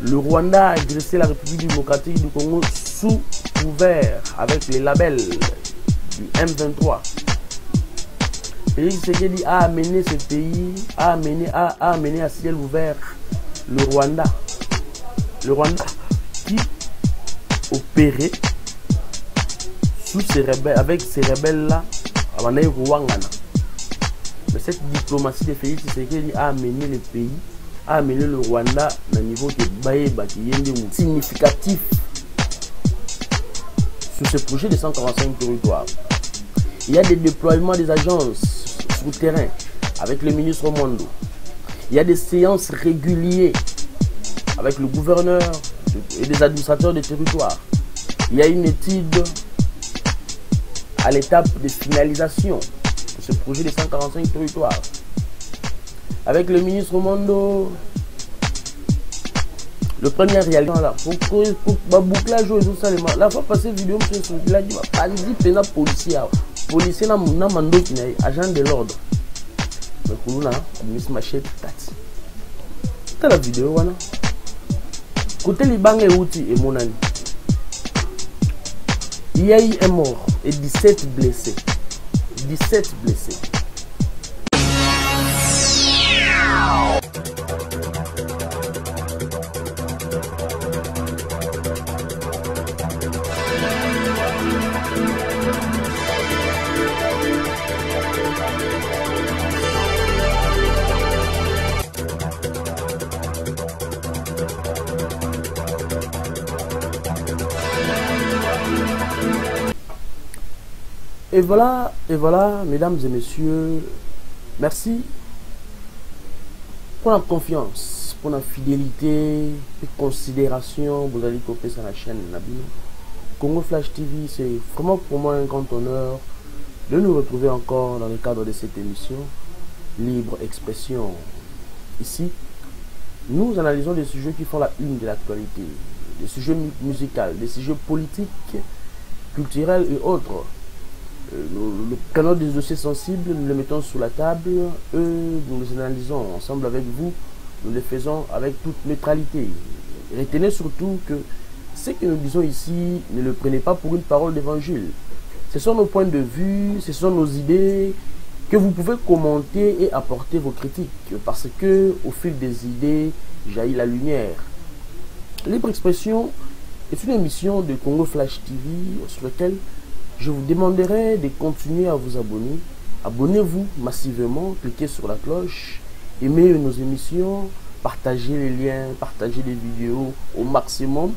Le Rwanda a agressé la République démocratique du Congo sous couvert avec les labels du M23. Félix Tshisekedi a amené ce pays, a amené à ciel ouvert le Rwanda. Le Rwanda qui opérait sous ces rebelles, avec ces rebelles-là, à Rwanda. Mais cette diplomatie de Félix Tshisekedi a amené le pays, a amené le Rwanda à un niveau de Baïba qui est significatif sur ce projet de 145 territoires. Il y a des déploiements des agences sur le terrain avec le ministre Mondo. Il y a des séances régulières avec le gouverneur et des administrateurs de territoire. Il y a une étude à l'étape de finalisation de ce projet de 145 territoires. Avec le ministre Mondo, le premier réalisation là, pour boucler tout ça, la fois passée vidéo, il a dit, vas-y, pena policier, policier n'a mando qui n'est agent de l'ordre. Mais pour nous là, on machette tati. C'est la vidéo, voilà. Côté Liban et Outi et Monani, il y a eu un mort et 17 blessés. 17 blessés. Et voilà, mesdames et messieurs, merci pour la confiance, pour la fidélité, pour la considération. Vous allez copier sur la chaîne Nabino. Congo Flash TV, c'est vraiment pour moi un grand honneur de nous retrouver encore dans le cadre de cette émission Libre Expression. Ici, nous analysons des sujets qui font la une de l'actualité, des sujets musicaux, des sujets politiques, culturels et autres. Le canal des dossiers sensibles, nous les mettons sur la table, nous les analysons ensemble avec vous, nous les faisons avec toute neutralité. Retenez surtout que ce que nous disons ici, ne le prenez pas pour une parole d'évangile. Ce sont nos points de vue, ce sont nos idées que vous pouvez commenter et apporter vos critiques, parce que au fil des idées jaillit la lumière. Libre Expression est une émission de Congo Flash TV sur laquelle je vous demanderai de continuer à vous abonner. Abonnez-vous massivement, cliquez sur la cloche, aimez nos émissions, partagez les liens, partagez les vidéos au maximum.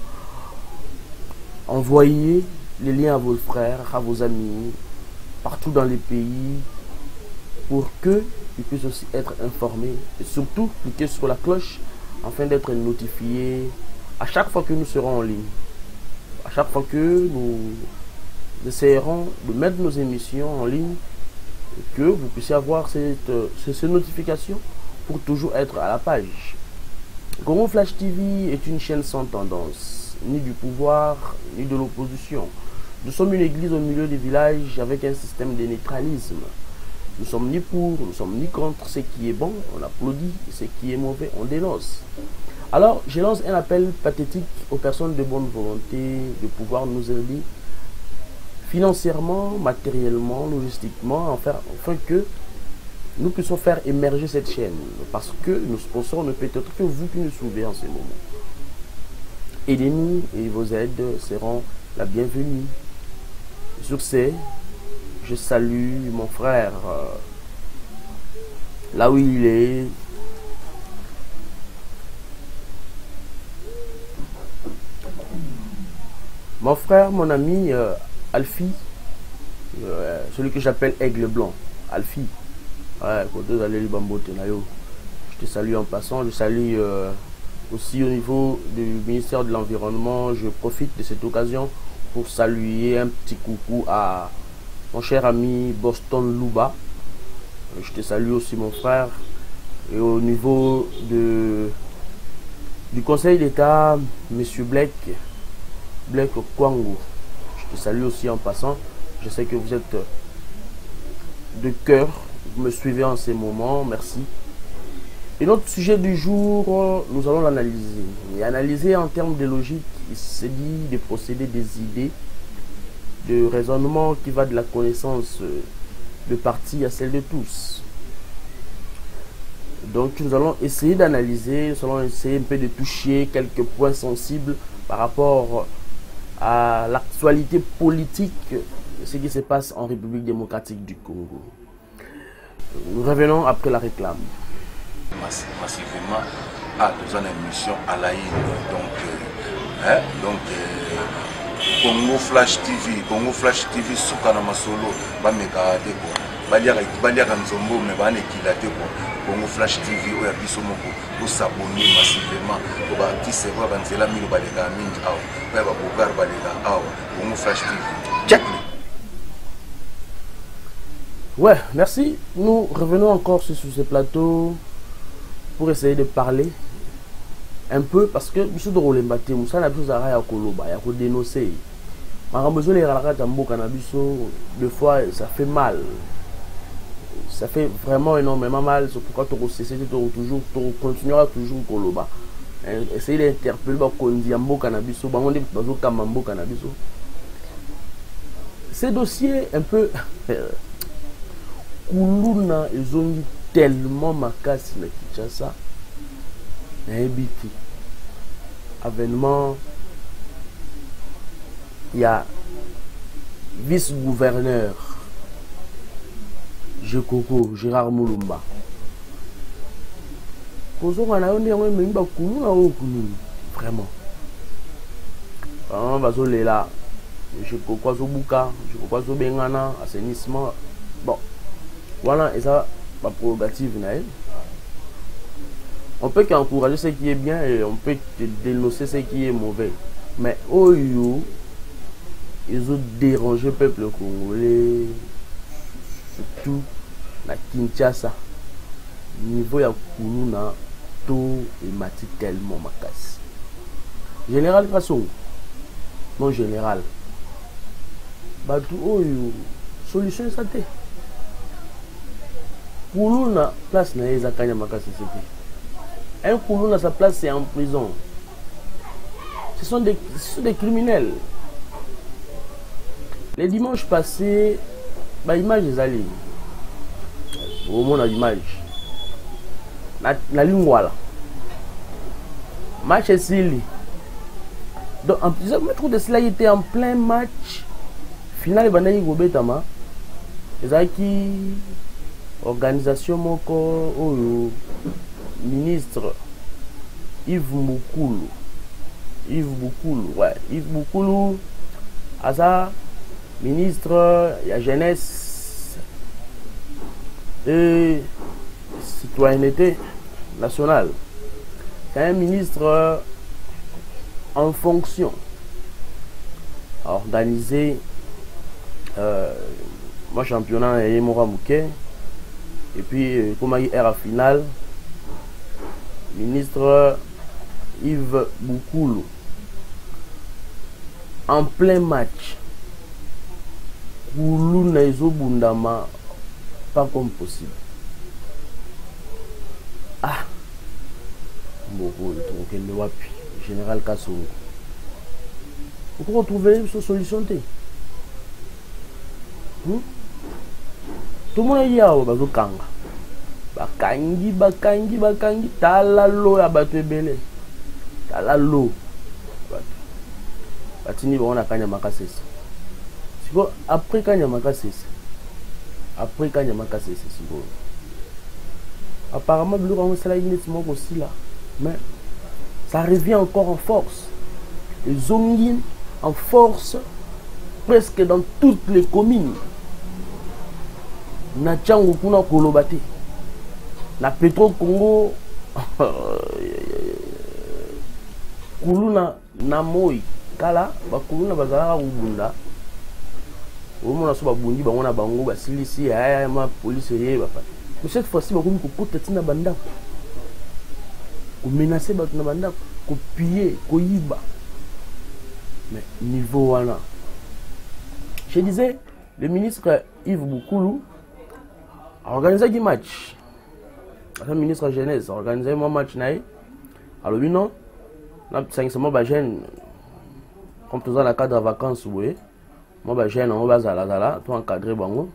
Envoyez les liens à vos frères, à vos amis, partout dans les pays, pour qu'ils puissent aussi être informés. Et surtout, cliquez sur la cloche afin d'être notifiés à chaque fois que nous serons en ligne. À chaque fois que nous essayerons de mettre nos émissions en ligne, et que vous puissiez avoir ces notifications pour toujours être à la page. Congo Flash TV est une chaîne sans tendance, ni du pouvoir, ni de l'opposition. Nous sommes une église au milieu des villages avec un système de neutralisme. Nous sommes ni pour, nous sommes ni contre ce qui est bon, on applaudit, ce qui est mauvais, on dénonce. Alors, je lance un appel pathétique aux personnes de bonne volonté de pouvoir nous aider financièrement, matériellement, logistiquement, afin que nous puissions faire émerger cette chaîne. Parce que nos sponsors ne peut-être que vous qui nous suivez en ce moment. Aidez-nous et vos aides seront la bienvenue. Sur ce, je salue mon frère là où il est. Mon frère, mon ami Alfie, celui que j'appelle Aigle Blanc, Alfie. Ouais, je te salue en passant, je salue aussi au niveau du ministère de l'Environnement. Je profite de cette occasion pour saluer un petit coucou à mon cher ami Boston Louba. Je te salue aussi mon frère. Et au niveau du Conseil d'État, monsieur Blake Kwango, je te salue aussi en passant. Je sais que vous êtes de cœur, vous me suivez en ces moments, merci. Et notre sujet du jour, nous allons l'analyser. Et analyser en termes de logique, il se dit de procéder des idées, de raisonnement qui va de la connaissance de partie à celle de tous. Donc nous allons essayer d'analyser, nous allons essayer un peu de toucher quelques points sensibles par rapport à l'actualité politique, ce qui se passe en République démocratique du Congo. Nous revenons après la réclame. Massivement, nous avons une émission à la Congo Flash TV, Soukana Masolo, Bameka Deko, Baliaka Nzombo, mais Banekila Deko, Congo Flash TV, où il y a Bisomoko, où s'abonner massivement, où qui se voit Banzela Milo Balega Mingi Awa, où il y a Bogar Balega Awa, Congo Flash TV. Check! Ouais, merci. Nous revenons encore sur ce plateau pour essayer de parler un peu parce que je suis drôle mbaté musa na biso zara ya koloba ya ko dénoncer makambo les ralaka tambo canabiso deux fois ça fait mal, ça fait vraiment énormément mal. C'est pourquoi tu cesser toujours continuera toujours koloba essayer d'interpeller ba kondi ambo canabiso bango ndi bazo kamambo canabiso. Ces dossiers un peu kuluna ezongi tellement makasi na Kinshasa na ebiti avènement il y a vice-gouverneur Jekoko Gérard Moulumba kozonga na yo ndi yango emengi bakuluna oyo kunini vraiment bazolela Jekoko azobuka Jekoko azobengana assainissement bon voilà et ça ma prérogative naïe. On peut qu'encourager ce qui est bien et on peut dénoncer ce qui est mauvais. Mais oh yo, ils ont dérangé le peuple congolais, surtout na Kinshasa. Niveau ya kuluna to et mati tellement makasi. Général Kassongo, non général. Batu oh yo, solution ça te. Kuluna place na eza kanya makasi c'était. Un Koulouna, sa place c'est en prison. Ce sont des criminels. Les dimanches passés, l'image est allée. Au moins l'image. La ligne voilà. Match est silly. Donc en plus, je trouve que cela était en plein match. Final, il y a Gobetama. Et qui organisation moko ministre Yves Boukoulou, ouais, Yves Boukoulou, Asa, ministre de la jeunesse et citoyenneté nationale. C'est un ministre en fonction, organisé moi championnat et Mora Mouké, et puis comme il y a la finale. Ministre Yves Boukoulou en plein match. Koulou Naizo Bundama pas comme possible. Ah beaucoup de wapi Général Kassongo. Pourquoi retrouver une solution Tout le monde est là au Kanga. Bakangi talalo ya bato ebele talalo batini bona kanya makasese siko après kanya makasese siko apparemment biloko ngo sala ineti moko aussi là mais ça revient encore en force les onguines en force presque dans toutes les communes na chango kuna kolobate na Petro Congo kuluna na moi kala bakuluna bazala ubunda omona so babundi bango na bango basilisi aya ma police yeba pa mais cette fois-ci bakomi kokota tina banda ko menacer bato na banda ko piller ko yiba mais niveau wana je disais le ministre Yves Boukoulou a organisé un match le ministre de la jeunesse organisé un match naï alors lui non na sincèrement ba jeune comme tout dans la cadre de vacances oui moi ba jeune on va zala tout encadré bango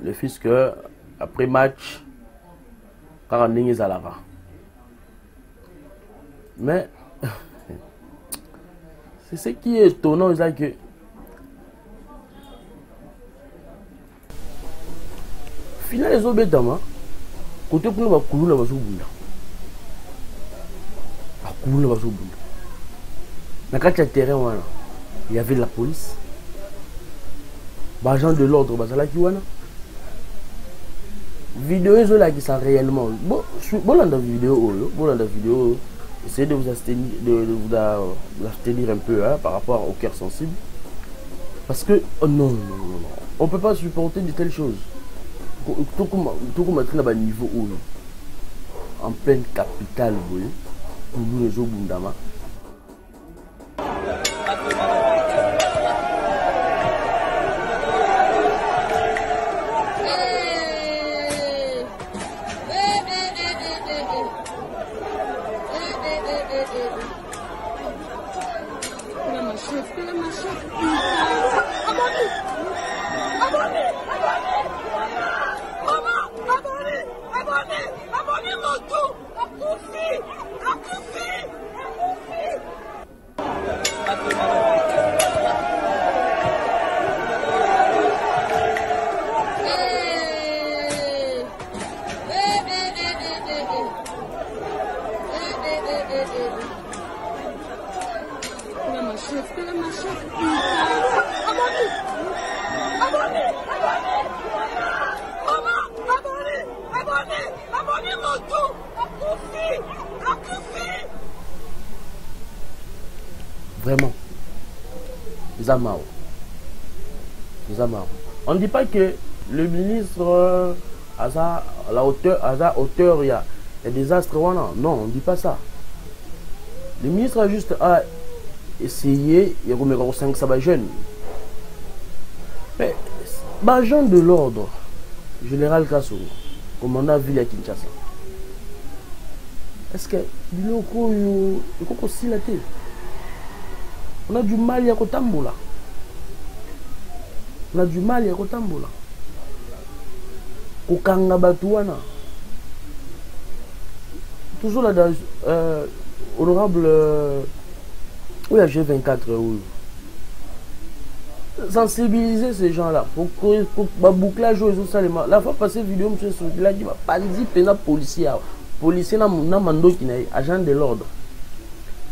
le fils que après match quand on est zala mais c'est ce qui est étonnant c'est que final les obédama côté pour nous bakulu na bazobunda bakulu na bazobunda na kati ya terrain wana il y avait la police agent de l'ordre bazalaki wana vidéo ezolaki ça réellement bolanda vidéo essayez de vous abstenir un peu hein, par rapport au cœur sensible parce que oh non on peut pas supporter de telles choses tout comme à niveau en pleine capitale pour nous les Obundama. Vraiment, ils ont marre. On ne dit pas que le ministre à la hauteur, il y a des désastres. Non, on ne dit pas ça. Le ministre a juste essayé, il y a 5 ça va jeune. Mais, agent de l'ordre, général Kassou, commandant ville à Kinshasa, est-ce que il faut aussi la tête? On a du mal à Kotambola. Kokanga Batouana. Toujours là dans honorable oui, à G24 oui. Sensibiliser ces gens-là pour bouclage et tout ça. La fois passée vidéo monsieur il a dit pas dit pena policier na mando qui n'a agent de l'ordre.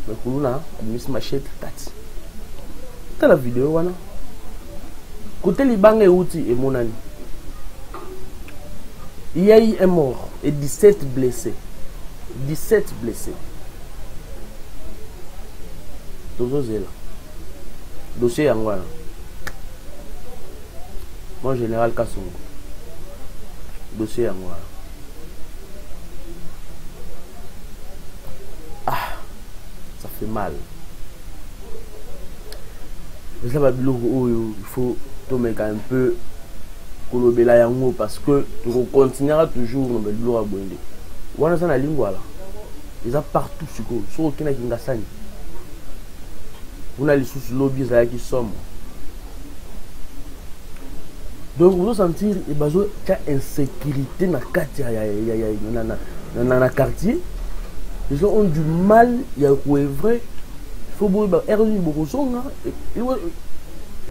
Mais Kuluna Miss Machette tati. T'as la vidéo wana. Côté Libange outil et monani. Il y a eu un mort et 17 blessés. 17 blessés. Toujours là. Dossier Yangwana. Mon général Kassongo. Dossier Yangwana. Ah, ça fait mal. Mais ça va bien, il faut tomber un peu kolobela yango parce que tu continueras toujours dans le bureau à Bwende. Wana sana lingwa là. Ils ont partout sur aucun kingasani. On a les sous lobbies là qui sont. Donc vous sentir et bazo qu'il y a insécurité dans quartier na quartier. Les gens ont du mal, il y a quoi vrai. Il faut boire erreur beaucoup songa.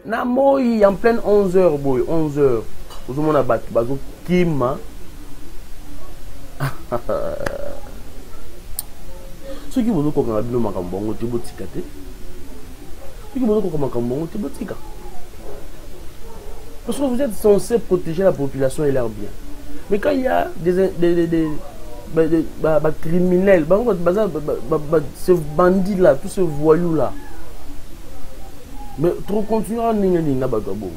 Na moi en pleine 11h boy 11h. Vous monde a battu bazo kima. Ceux qui vous comprendre bien makambo te botika te. Ceux qui vous comprendre makambo te botika. Parce que vous êtes censé protéger la population et leur bien. Mais quand il y a des criminels, ces bandits là, tous ces voyous là, mais trop continuer à n'ingénier bagabo.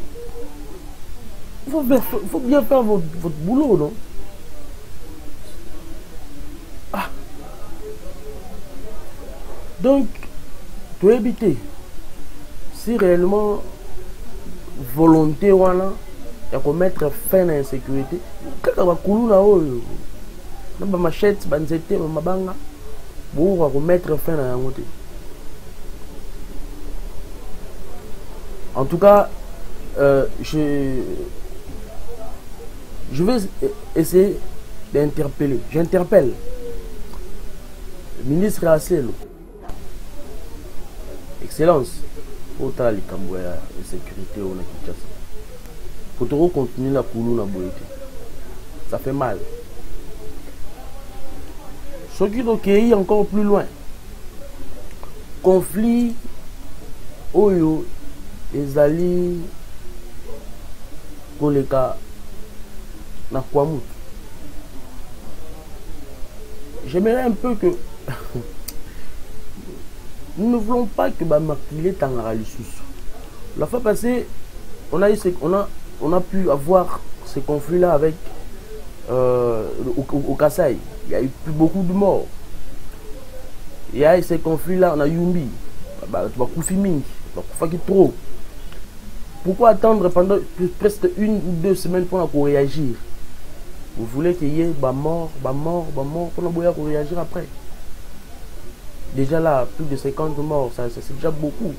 Il faut bien faire votre boulot, non? Ah. Donc, pour éviter, si réellement volonté wana ya mettre fin à l'insécurité, kaka bakulu na oyo na machette banzete mabanga pour remettre fin à yango te. En tout cas, je vais essayer d'interpeller. J'interpelle le ministre Asselo. Excellence, pour ta likambo ya sécurité au Kinshasa. Faut trop continuer la coulou na boyete. Ça fait mal. Ce qui est encore plus loin. Conflit oyo ezali koleka na Kwamu. J'aimerais un peu que nous ne voulons pas que Bamakile Tangara Lisusu. La fois passée, on a pu avoir ces conflits-là avec au Kasaï. Il y a eu beaucoup de morts. Il y a eu ces conflits-là, on a Yumbi, trop. Pourquoi attendre pendant presque 1 ou 2 semaines pour réagir? Vous voulez qu'il y ait mort, pour réagir après? Déjà là, plus de 50 morts, c'est déjà beaucoup.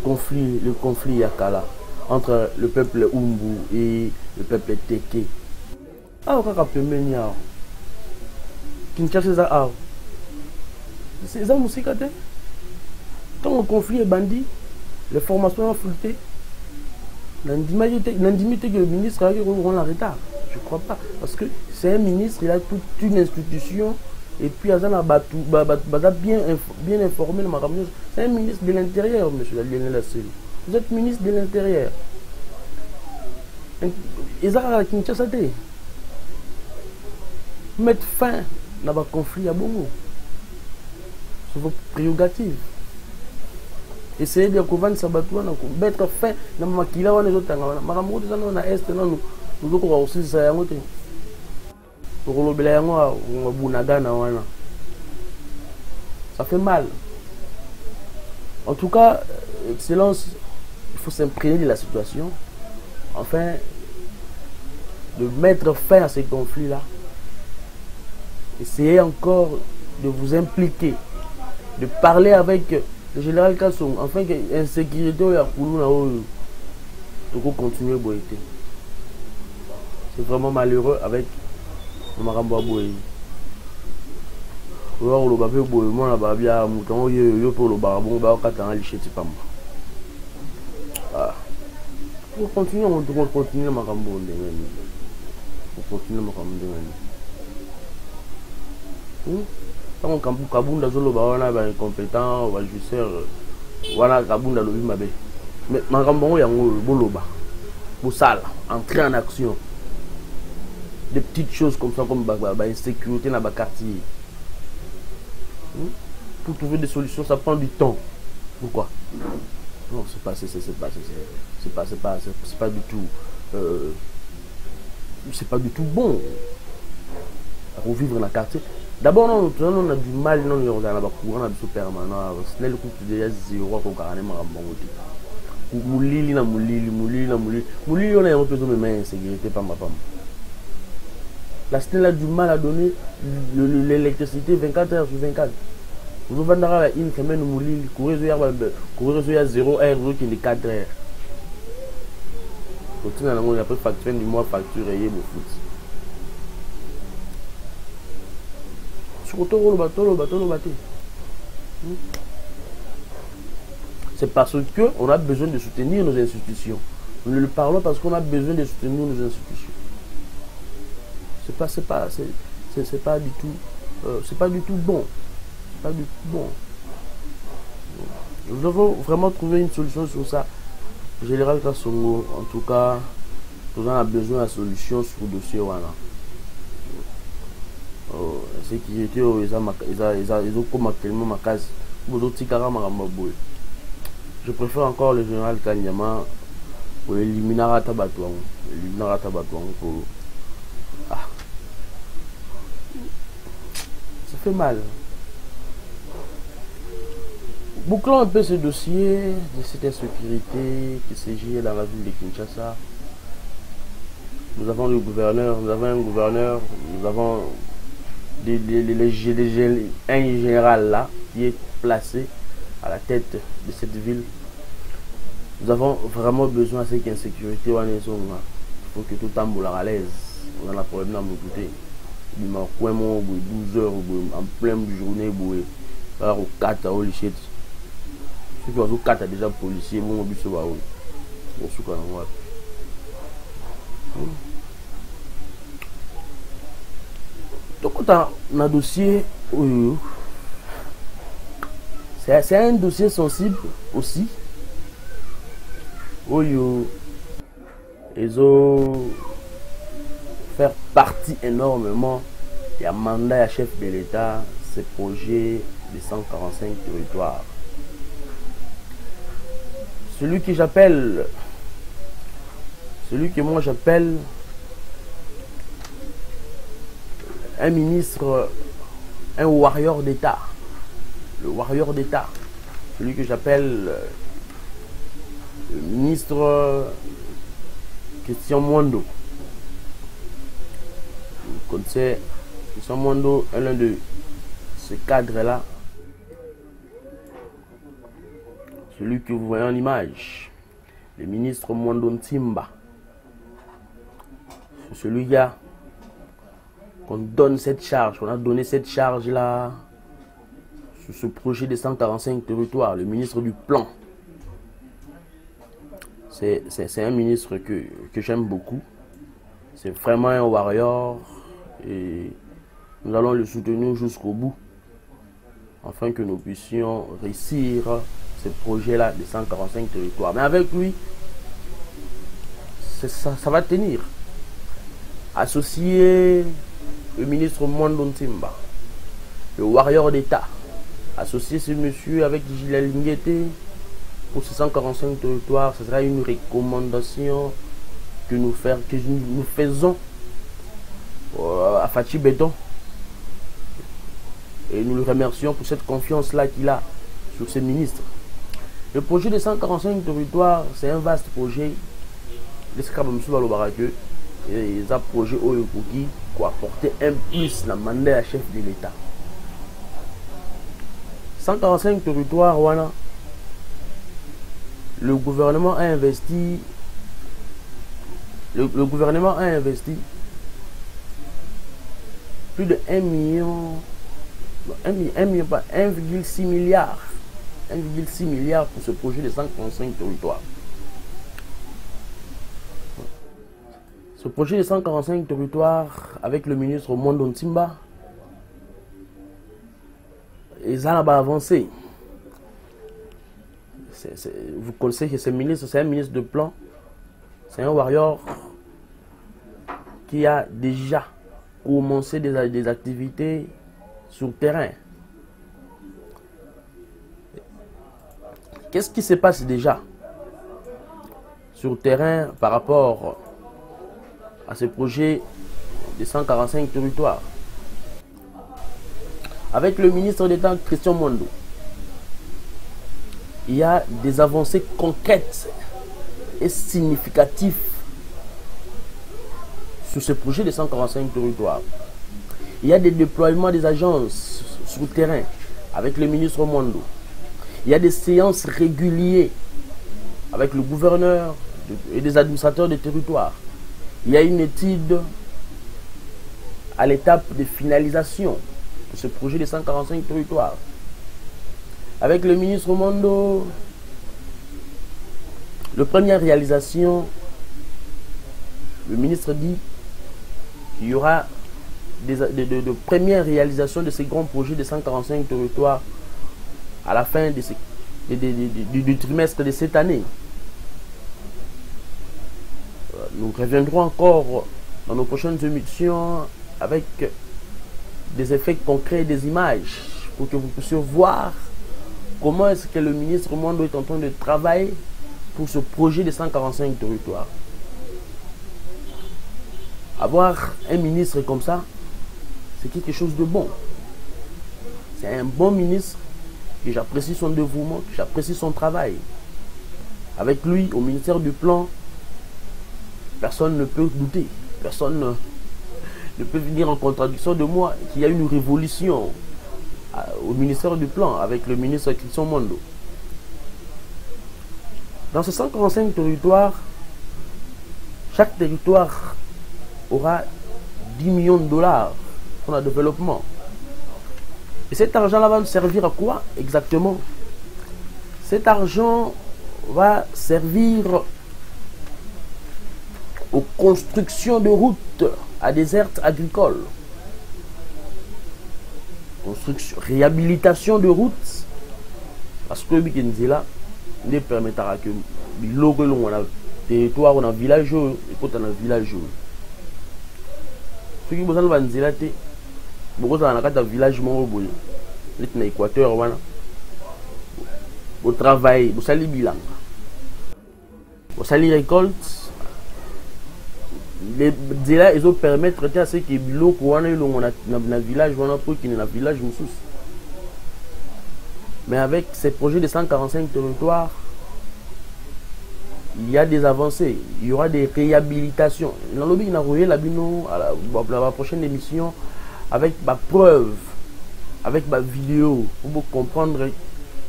Le conflit Yakala entre le peuple Umbu et le peuple Teke. Ah, on a Kinshasa, c'est ça musique. Quand le conflit est bandit, les formations ont flûté. L'indimité que le ministre a eu en retard. Je ne crois pas. Parce que c'est un ministre, il a toute une institution. Et puis, il a bien informé. C'est un ministre de l'Intérieur, monsieur Lionel Asseli. Vous êtes ministre de l'Intérieur. Et ça, Kinshasa, mettre fin à un conflit à Bongo. C'est vos prérogatives. Essayez de mettre fin à Makila ou les autres. On a Est, nous avons aussi ça. Ça fait mal. En tout cas, Excellence, il faut s'imprégner de la situation, afin de mettre fin à ces conflits-là. Essayez encore de vous impliquer, de parler avec le général Kassong, afin que l'insécurité continue à boiter. C'est vraiment malheureux avec Marambo Boy. Il faut continuer, on doit continuer Marambo. Faut continuer Marambo. Quand Kabunda Zolo Bawana va incompétent, va jouisseur, voilà Kabunda Lobi Mabe. Mais Marambo Yango Boloba, Boussala, entrer en action. Des petites choses comme ça, comme l'insécurité dans le quartier. Pour trouver des solutions, ça prend du temps. Pourquoi? Non, c'est pas du tout. C'est pas du tout bon. Pour vivre dans le quartier. D'abord, on a du mal, on a courant, on a du permanent. C'est le coup de 0 pour carrément rabongoter. Moulili, on a un peu de même insécurité, pas ma femme. La SNEL a du mal à donner l'électricité 24 heures sur 24. Vous avez une semaine où vous avez 0 heure qui est 4 heures. On a pris facture du mois, facture et le foot. Surtout le bateau. C'est parce qu'on a besoin de soutenir nos institutions. Nous le parlons parce qu'on a besoin de soutenir nos institutions. C'est pas du tout bon. Pas du tout bon. Nous devons vraiment trouver une solution sur ça. Général Kassongo, en tout cas, nous avons besoin de solution sur le dossier. Voilà. La sécurité, ils ont comme actuellement ma case. Je préfère encore le général Kanyama pour éliminer Ratabatouang. Ça fait mal. Bouclons un peu ce dossier de cette insécurité qui s'agit dans la ville de Kinshasa. nous avons le gouverneur, nous avons un gouverneur, nous avons un général là qui est placé à la tête de cette ville. Nous avons vraiment besoin de cette insécurité. Il faut que tout le temps à l'aise. On a un problème dans mon côté. Il m'a 12 heures en pleine journée. Alors, au 4 à Olichette. Ceux qui ont 4 déjà policiers, bon, au sur Baoul. Bon, sous quand donc, on a un dossier. C'est un dossier sensible aussi. Ils ont fait partie énormément. Il y a mandat à chef de l'État, ce projet de 145 territoires. Celui que moi j'appelle un ministre, un warrior d'État. Le warrior d'État. Celui que j'appelle le ministre Christian Mwando. Vous connaissez Christian Mwando, l'un de ce cadre-là. Celui que vous voyez en image. Le ministre Mwando Ntimba. C'est celui-là qu'on donne cette charge, qu'on a donné cette charge-là sur ce projet de 145 territoires, le ministre du Plan. C'est un ministre que j'aime beaucoup. C'est vraiment un warrior et nous allons le soutenir jusqu'au bout afin que nous puissions réussir ce projet-là de 145 territoires. Mais avec lui, ça va tenir. Associer le ministre Mwando Ntimba, le warrior d'État, associer ce monsieur avec Gilles Lingueté pour ces 145 territoires, ce sera une recommandation que nous faisons à Fachi Béton. Et nous le remercions pour cette confiance-là qu'il a sur ses ministres. Le projet de 145 territoires, c'est un vaste projet. Et un projet qui a apporté un plus la mandat à chef de l'État. 145 territoires, voilà. Le gouvernement a investi. Le gouvernement a investi plus de 1 million. 1,6 milliard. 1,6 milliard pour ce projet de 145 territoires. Ce projet de 145 territoires avec le ministre Mwando Ntimba, ils ont avancé. Vous connaissez que ce ministre, c'est un ministre de plan, c'est un warrior qui a déjà commencé des activités sur le terrain. Qu'est-ce qui se passe déjà sur le terrain par rapport à ce projet de 145 territoires? Avec le ministre d'État Christian Mwando, il y a des avancées concrètes et significatives sur ce projet de 145 territoires. Il y a des déploiements des agences sur le terrain avec le ministre Mwando. Il y a des séances régulières avec le gouverneur et des administrateurs des territoires. Il y a une étude à l'étape de finalisation de ce projet de 145 territoires. Avec le ministre Mwando, la première réalisation, le ministre dit qu'il y aura de premières réalisations de ces grands projets de 145 territoires à la fin du trimestre de cette année. Nous reviendrons encore dans nos prochaines émissions avec des effets concrets, des images, pour que vous puissiez voir comment est-ce que le ministre Mwando est en train de travailler pour ce projet de 145 territoires. Avoir un ministre comme ça, c'est quelque chose de bon. C'est un bon ministre, que j'apprécie son dévouement, que j'apprécie son travail. Avec lui, au ministère du Plan, personne ne peut douter. Personne ne peut venir en contradiction de moi qu'il y a une révolution au ministère du Plan avec le ministre Christian Mondo. Dans ces 145 territoires, chaque territoire aura 10 millions de dollars pour le développement. Et cet argent-là va nous servir à quoi exactement? Cet argent va servir aux constructions de routes à des aires agricoles. Construction, réhabilitation de routes. Parce que là, ne permettra que on a territoire, on a village, et quand on a village. Ce qui vous a dit là, beaucoup de village, dans l'Équateur, au travail, vous allez bilan. Vous allez récolte. Les délais, ils ont permettre à ce que bilo qu'on a dans le village, on a pour qu'il y ait un village moussous. Mais avec ces projets de 145 territoires, il y a des avancées, il y aura des réhabilitations. Dans le lobby, à la prochaine émission, avec ma preuve, avec ma vidéo, pour comprendre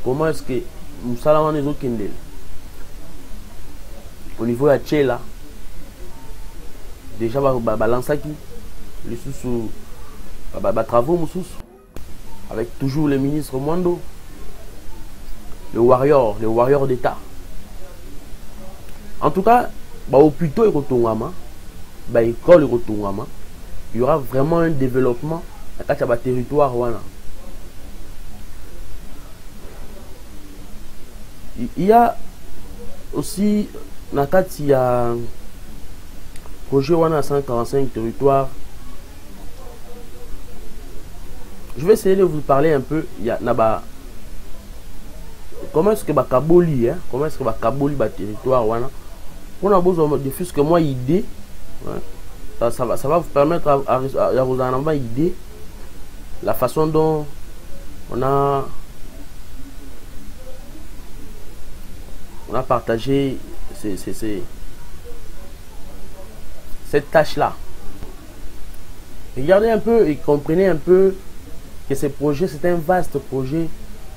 comment est-ce que nous allons les autres Kindle. Au niveau de la Tchela, déjà, Balansaki, les sous travaux, avec toujours le ministre Mwando, le warrior d'État. En tout cas, au plutôt école il y aura vraiment un développement à la territoire. Il y a aussi il y a projet 145 territoires. Je vais essayer de vous parler un peu. Il y a comment est-ce que Kaboli, comment est-ce que Kaboli territoire on a besoin de plus que moi idée. Ça va vous permettre à vous en avoir idée la façon dont on a partagé cette tâche-là. Regardez un peu et comprenez un peu que ce projet, c'est un vaste projet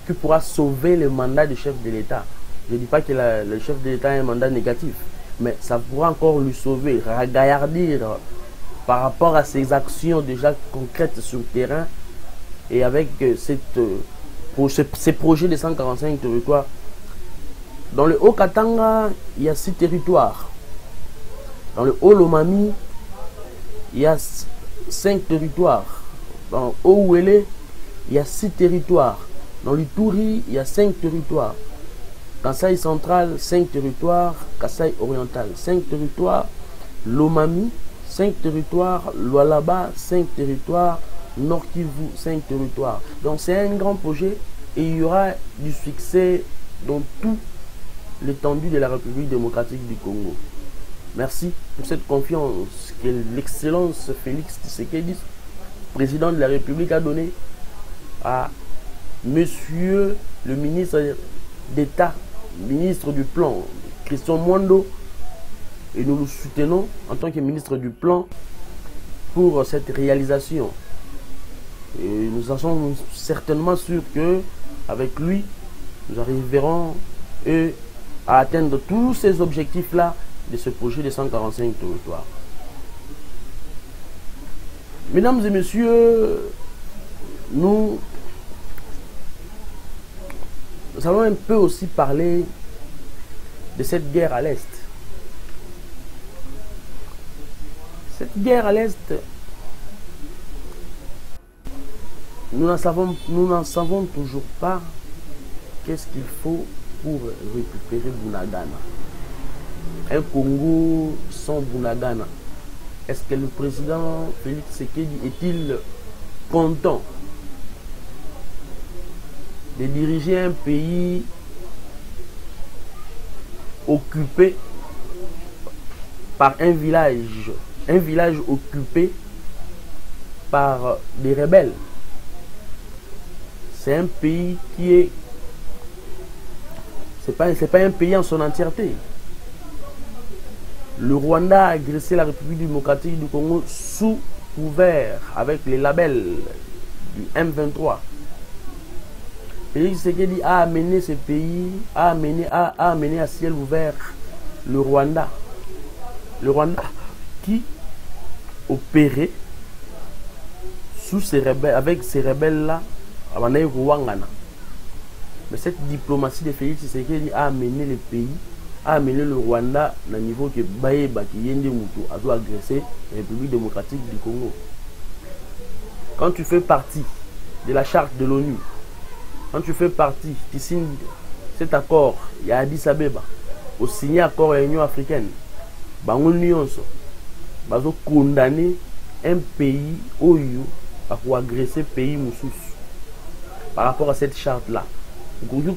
qui pourra sauver le mandat du chef de l'État. Je ne dis pas que le chef de l'État a un mandat négatif, mais ça pourra encore lui sauver, ragaillardir par rapport à ses actions déjà concrètes sur le terrain. Et avec ces projets de 145 territoires, dans le Haut-Katanga, il y a 6 territoires. Dans le Haut-Lomami, il y a 5 territoires. Dans le Haut-Ouélé, il y a 6 territoires. Dans l'Ituri, il y a 5 territoires. Kasaï central, 5 territoires. Kasaï oriental, 5 territoires. Lomami, 5 territoires. Lualaba, 5 territoires. Nord Kivu, 5 territoires. Donc c'est un grand projet et il y aura du succès dans tout l'étendue de la République démocratique du Congo. Merci pour cette confiance que l'excellence Félix Tshisekedi, président de la République, a donnée à monsieur le ministre d'État, ministre du Plan, Christian Mondo, et nous le soutenons en tant que ministre du Plan pour cette réalisation. Et nous en sommes certainement sûrs que avec lui, nous arriverons à atteindre tous ces objectifs-là de ce projet de 145 territoires. Mesdames et messieurs, nous allons un peu aussi parler de cette guerre à l'Est. Cette guerre à l'Est, nous n'en savons toujours pas qu'est-ce qu'il faut pour récupérer Bunagana. Un Congo sans Bunagana. Est-ce que le président Félix Tshisekedi est-il content de diriger un pays occupé par un village occupé par des rebelles? C'est un pays qui est... C'est pas un pays en son entièreté. Le Rwanda a agressé la République démocratique du Congo sous couvert avec les labels du M23. Félix Tshisekedi a amené ce pays, a amené à ciel ouvert le Rwanda. Le Rwanda qui opérait sous ces rebelles, avec ces rebelles-là, à Rwangana. Mais cette diplomatie de Félix Tshisekedi a amené le pays, a amené le Rwanda à un niveau que Baïba qui Yende Moutou a dû agresser la République démocratique du Congo. Quand tu fais partie de la charte de l'ONU, quand tu fais partie, tu signes cet accord, il y a Addis Abeba, au signé accord de l'Union africaine, l'Union va condamner un pays Oyo pour agresser un pays Moussous. Par rapport à cette charte-là,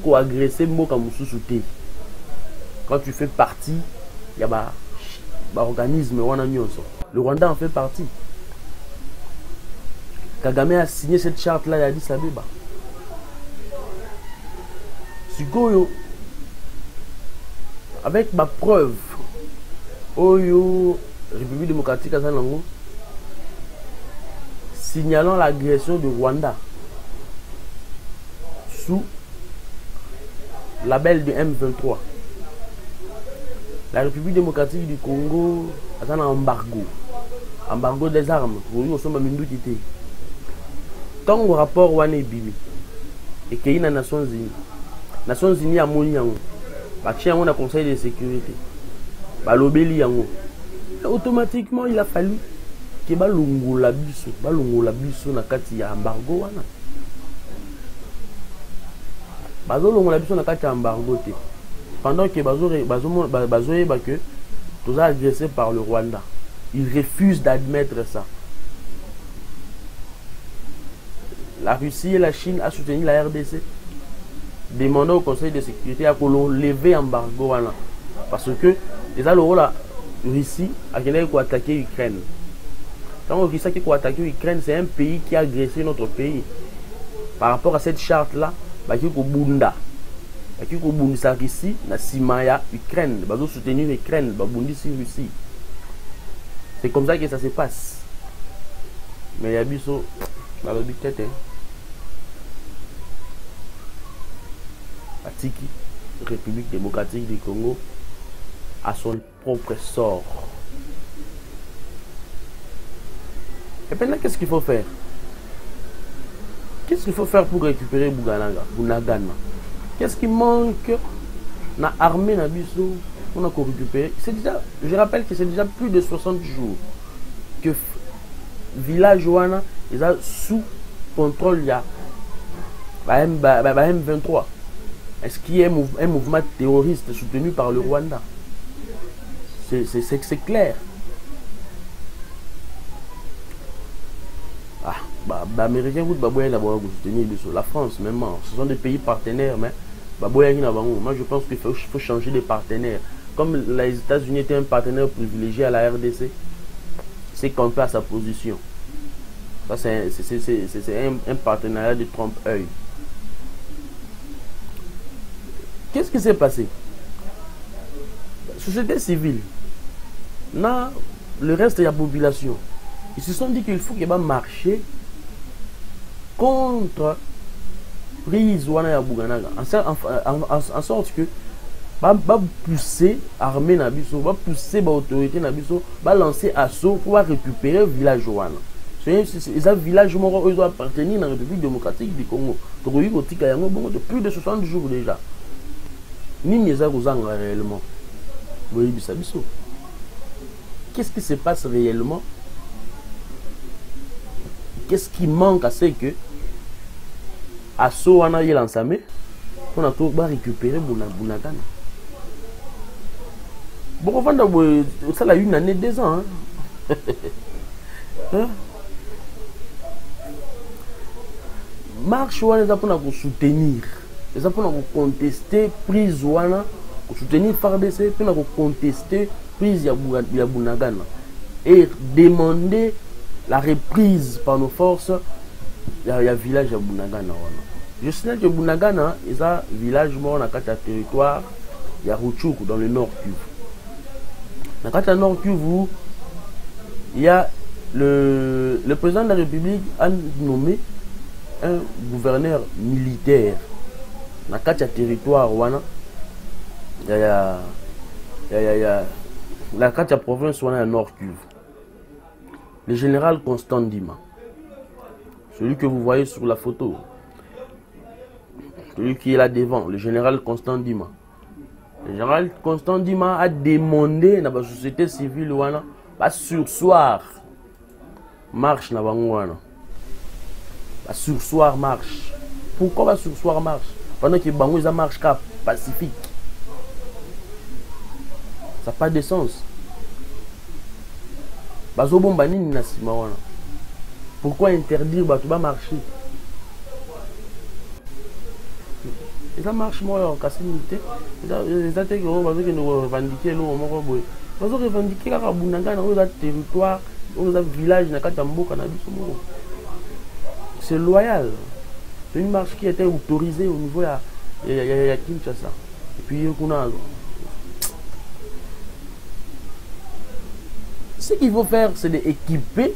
pour agresser Mboka Moussous. Quand tu fais partie, il y a un organisme. Le Rwanda en fait partie. Kagame a signé cette charte-là, il a dit ça. Sikoyo, avec ma preuve, Oyo, République démocratique à Zanango, signalant l'agression du Rwanda sous label du M23. La République démocratique du Congo a un embargo des armes. Tant au rapport Wane Bibi et qu'il y a Nations Unies. Nations Unies a moni yango. Bachia on a conseil de sécurité. Balobeli yango. Automatiquement il a fallu que balungu la biso na kati ya embargo wana. Bazolongo la biso na kati ya embargo te. Pendant que bazoyeba que tous agressés par le Rwanda, ils refusent d'admettre ça. La Russie et la Chine ont soutenu la RDC, demandant au Conseil de sécurité à lever l'embargo. Parce que déjà la Russie a attaqué l'Ukraine. Quand on dit ça qui a attaqué l'Ukraine, c'est un pays qui a agressé notre pays. Par rapport à cette charte-là, il y a Bunda. Il y a Russie, na Simaya, Ukraine. Il va soutenir l'Ukraine, il va Russie. C'est comme ça que ça se passe. Mais il y a biso dans le but tête. Atiki, République démocratique du Congo, a son propre sort. Et maintenant, qu'est-ce qu'il faut faire? Qu'est-ce qu'il faut faire pour récupérer Bunagana? Qu'est-ce qui manque dans l'armée Nabiso pour nous récupérer? Je rappelle que c'est déjà plus de 60 jours que village Wana est sous contrôle de M23. Est-ce qu'il y a un mouvement terroriste soutenu par le Rwanda? C'est clair. Américains vous soutenir la France même. Ce sont des pays partenaires, mais moi je pense qu'il faut changer de partenaire. Comme les États-Unis étaient un partenaire privilégié à la RDC, c'est camper à sa position. Ça c'est un partenariat de trompe-œil. Qu'est-ce qui s'est passé? Société civile, le reste de la population, ils se sont dit qu'il faut qu'il va marcher contre prise wana Buganaga, en sorte que va pousser l'armée Nabiso, va pousser l'autorité Nabiso, va lancer assaut pour récupérer le village wana. C'est un village qui doit appartenir à la République démocratique du Congo. De plus de 60 jours déjà. Ni Miesa Rouzanga réellement. Qu'est-ce qui se passe réellement? Qu'est-ce qui manque à ce que Asso wana yé l'ensamé on a tout récupérer Bunagana. Bon, ça a eu une année, 2 ans. Hein? Marche wana pour soutenir, pour contester prise wana, pour soutenir FARDC, pour contester prise ya Bunagana et demander la reprise par nos forces. Il y a un village à Bunagana. Je sais que Bunagana est un village mort dans le territoire. Il y a Ruchuk dans le nord Kivu. Dans le Nord Kivu, il y a le président de la République a nommé un gouverneur militaire. Dans le territoire, il y a la province où on a le Nord Kivu. Le général Constant Ndima, celui que vous voyez sur la photo, celui qui est là devant, le général Constant Ndima. Le général Constant Ndima a demandé à la société civile de sursoir marche na bangwana. Sursoir marche. Pourquoi sursoir marche? Pendant que bango ça marche cap pacifique. Ça n'a pas de sens. Pourquoi interdire de marcher? Et ça marche moi en casse militaire. Ça fait que nous revendiquer l'eau. Nous revendiquer la Bunanga dans le territoire, dans le village, dans le Canada. C'est loyal. C'est une marche qui était autorisée au niveau de Kinshasa. Et puis, ce qu'il faut faire, c'est d'équiper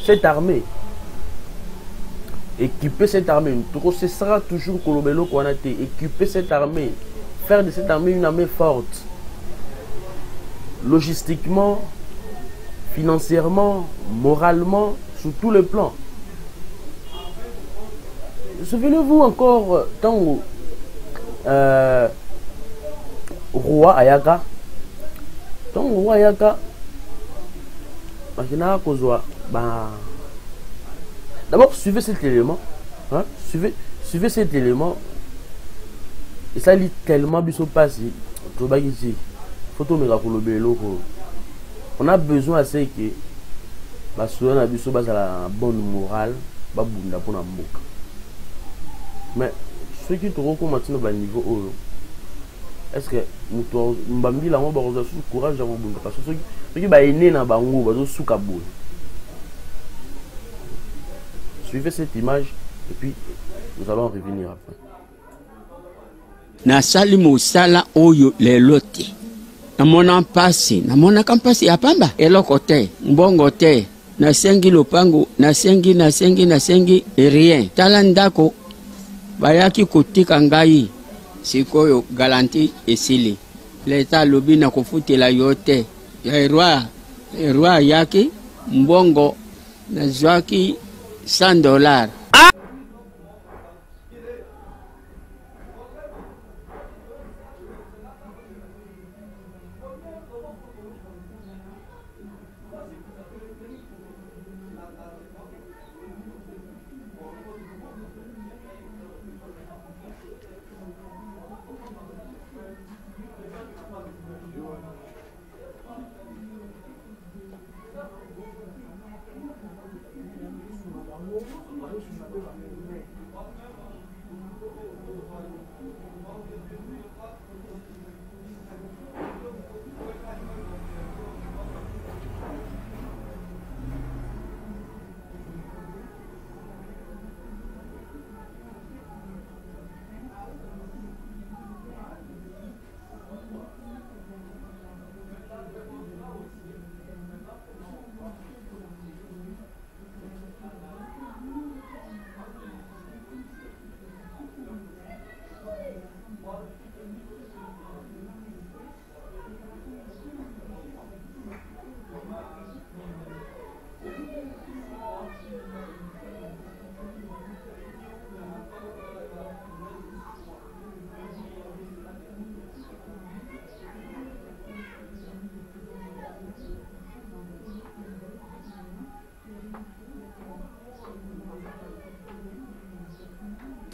cette armée. Équiper cette armée. Ce sera toujours Kolobelo qu'on a été. Équiper cette armée. Faire de cette armée une armée forte. Logistiquement, financièrement, moralement, sur tous les plans. Souvenez-vous encore, tant au roi Ayaka. Tant au roi Ayaka. D'abord, suivez cet élément. Hein? Suivez cet élément. Et ça lit tellement bien passé. On a besoin de ce que la bonne morale. Mais ceux qui te recommandent au niveau, est-ce que nous avons courage de parce que ceux qui sont nés dans le suivez cette image et puis nous allons revenir après. Na salimu sala oyo lelote. Na mona pasi, na mona kampasi apamba. Eloko te, mbongo te. Na sengi lopango, na sengi et rien. Tala ndako bayaki kotika ngai. Sikoyo garanti esili. Leta lobi na kofutela yote. Ya roi yaki mbongo na zwaki $100.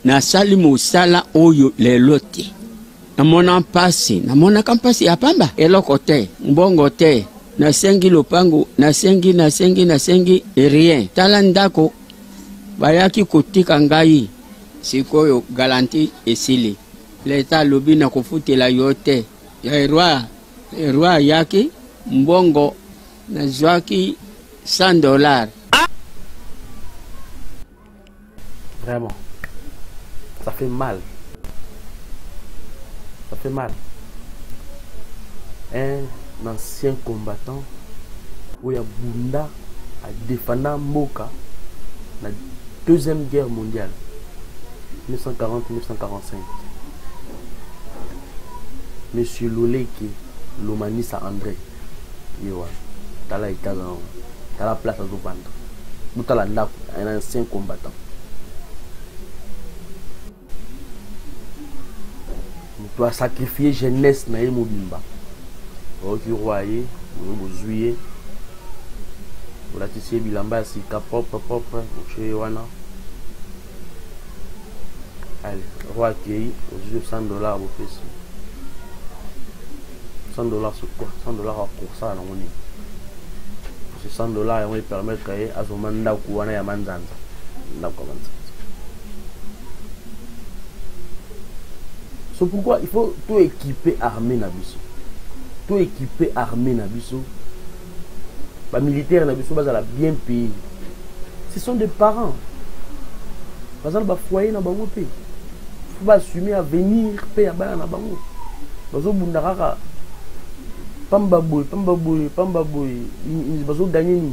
Na salimu sala oyo lelote. Na mona pasi, na mona kampasi apamba. Eloko te, mbongo te. Na sengi lopango, na sengi et rien. Tala ndako bayaki kotika ngai. Sikoyo garanti esili. Leta lobi na kofutela yote. Ya roi yaki mbongo na zwaki $100. Vraiment. Ça fait mal. Ça fait mal. un ancien combattant où il y a Bunda à défendre Mboka la Deuxième Guerre mondiale 1940-1945. Monsieur Loleke Lomanisa André Yohan Tala Itazan Tala place à Zopanda Boutala Ndap un ancien combattant. Tu as sacrifié jeunesse na Mobimba. Ok royer, vous juillet. Vous la tissez bilamba si propre chez Wana. Allez, roi accueilli aux $100 au PC. $100 sur quoi? $100 pour ça à l'année. Ces $100 vont permettre à son mandat Kouana et à Manzanza. C'est pourquoi il faut tout équiper armée Nabiso. Tout équiper armée Nabiso. Les militaires Nabiso sont bien payés. Ce sont des parents. Par exemple, les foyers Nabango payent. Il faut assumer à venir payer à Nabango. Parce que Bundaraka, Pambaboy, ils vont gagner. Il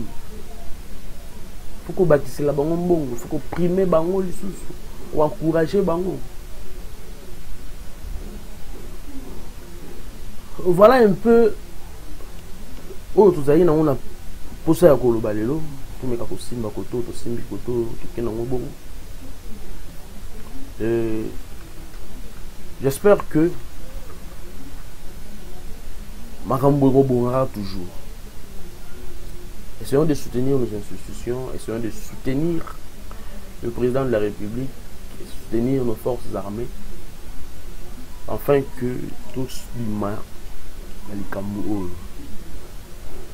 faut qu'on bâtisse la Bango, il faut qu'on prime Bango, ou encourager Bango. Voilà un peu. Oh, tout ça, on a posé à Kolobalelo. Tout le monde a simba koto, to simbi koto, tout le monde. J'espère que Makambo rebondira toujours. Essayons de soutenir nos institutions, essayons de soutenir le président de la République, et soutenir nos forces armées, afin que tous l'humain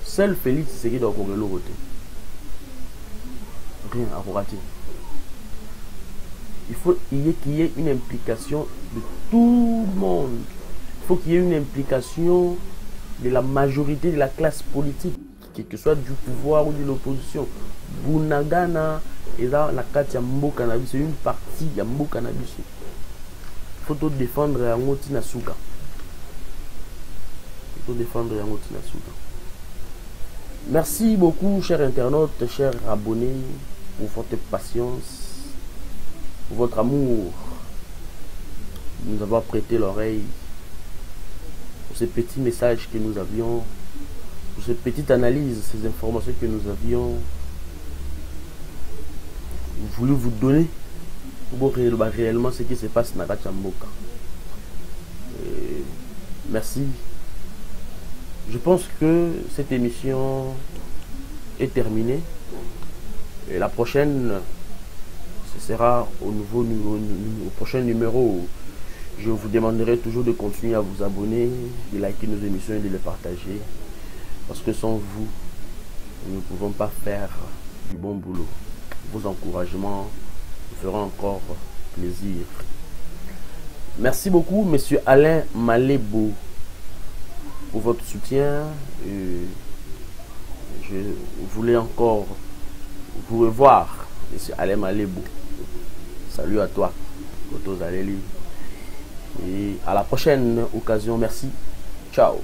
seul Félix c'est qui doit courir le côté. Rien à rater. Il faut qu'il y ait une implication de tout le monde. Il faut qu'il y ait une implication de la majorité de la classe politique, quel que soit du pouvoir ou de l'opposition. Bunagana et là la carte Yambo Cannabis, c'est une partie Yambo Cannabis. Il faut tout défendre Yangoti Nasuka. Défendre Yangoti Nasuka. Merci beaucoup, chers internautes, chers abonnés, pour votre patience, pour votre amour, de nous avoir prêté l'oreille, pour ces petits messages que nous avions, pour ces petites analyses, ces informations que nous avions voulu vous donner, pour voir réellement ce qui se passe dans la Chamboka. Merci. Je pense que cette émission est terminée. Et la prochaine, ce sera au prochain numéro. Je vous demanderai toujours de continuer à vous abonner, de liker nos émissions et de les partager. Parce que sans vous, nous ne pouvons pas faire du bon boulot. Vos encouragements nous feront encore plaisir. Merci beaucoup, Monsieur Alain Malebo, pour votre soutien. Je voulais encore vous revoir, Monsieur Alain Malebo. Salut à toi, Koto Zaleli. Et à la prochaine occasion. Merci. Ciao.